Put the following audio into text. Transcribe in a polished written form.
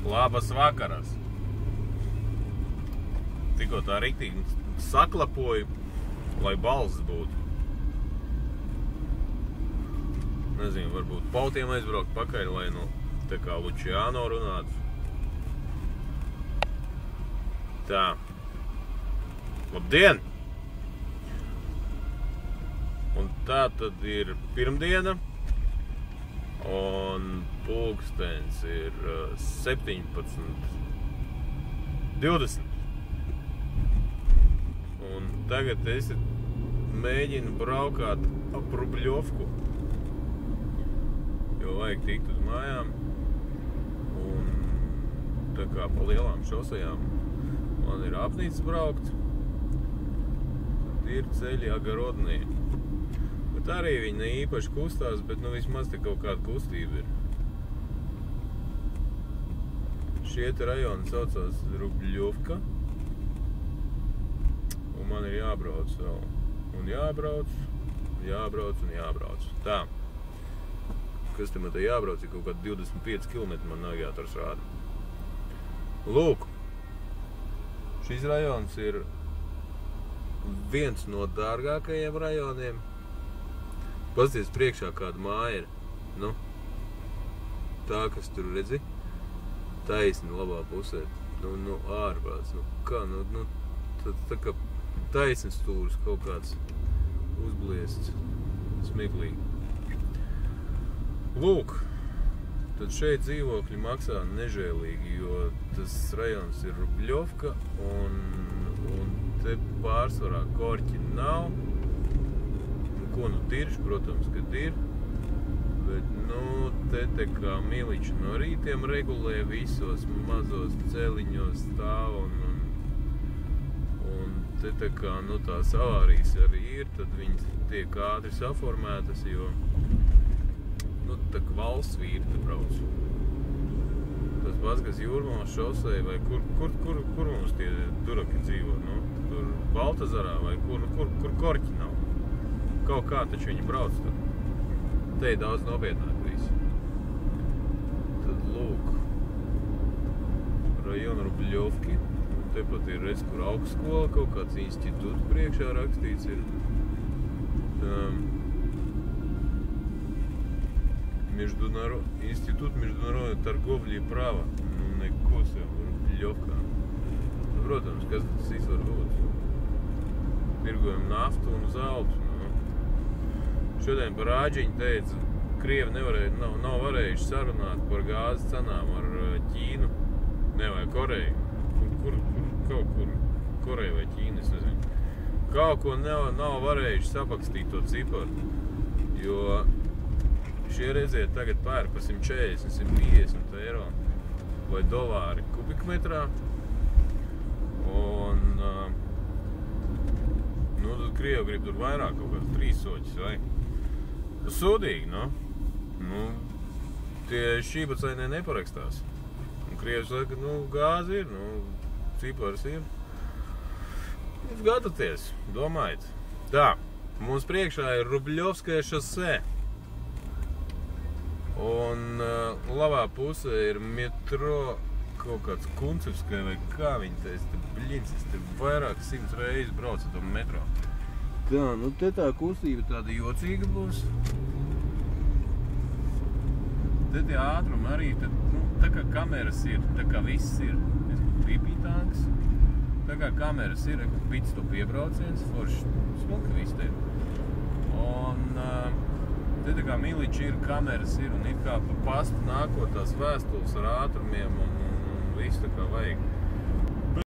Labas vakaras. Tikko tā riktīgi saklapoju, lai balss būtu. Nezinu, varbūt Pautiem aizbraukt pakaļ, lai tā kā Lučiāno runātu. Tā. Labdien! Un tā tad ir pirmdiena. Un pulkstens ir 17:20. Un tagad es mēģinu braukāt ap Rubļovku, jo vajag tikt uz mājām. Un tā kā pa lielām šosejām man ir apnīcis braukt, tad ir ceļi agarodnī. Bet arī viņi ne īpaši kustās, bet vismaz te kaut kāda kustība ir. Šie te rajoni saucās Rubļovka. Un man ir jābrauc vēl. Un jābrauc. Tā. Kas te man te jābrauc, ir kaut kādi 25 km man navigators rāda. Lūk. Šis rajons ir viens no dārgākajiem rajoniem. Pasties priekšā kāda māja ir. Tā, kas tur redzi, taisni labā pusē. Ārprāts. Kā, tā kā taisnes stūris kaut kāds uzbliests, smieklīgi. Lūk, tad šeit dzīvokļi maksā nežēlīgi, jo tas rajons ir Rubļovka un te pārsvarā korķi nav. Ko dirž, protams, kad ir, bet te kā miliči no rītiem regulē visos mazos celiņos stāv un te tā kā tās avārijas arī ir, tad viņas tiek ātri saformētas, jo tā kā valsts vīri te brauc. Tas pats, kas Jūrmalas šosei vai kur mums tie duraki dzīvo, tur Baltazarā vai kur korķi nav. Kaut kā taču viņi brauc tur. Te ir daudz nopietnāk visu. Tad lūk, rajona Rubļovki. Tepat ir redz, kur augstskola, kaut kāds institūts priekšā rakstīts ir. Институт международной торговли и права. Neko sev, Rubļovkā. Protams, kas tas viss var būt? Tirgojam naftu un zeltu. Šodien par āģiņu teica, Krievi nav varējuši sarunāt par gāzes cenām ar Ķīnu. Ne, vai Koreju. Kaut kur Koreja vai Ķīna, es nezinu. Kaut ko nav varējuši sapakstīt to ciparu. Jo šie redziet tagad pērk par 140, 150 eiro vai dolāri kubikmetrā. Un tad Krievi grib tur vairāk kaut kāds 3 soķis, vai? Sūdīgi, tie šībacainē neparakstās. Un Krievi saka, gāzi ir, cipars ir. Jūs gatavoties, domājiet. Tā, mums priekšā ir Rubļovskajā šosē. Un labā pusē ir metro kaut kāds Kuncevskai vai kā viņi teica, es te vairāk 100 reizes braucu to metro. Tā, te tā kustība tāda jocīga būs. Te tie ātrumi arī, tā kā kameras ir, tā kā viss ir. Pipītāks. Tā kā kameras ir, pitstop iebrauciens, forši smuka viss te. Un te tā kā miliči ir, kameras ir un it kā pa pastu nākot tās vēstules ar ātrumiem un viss tā kā vajag.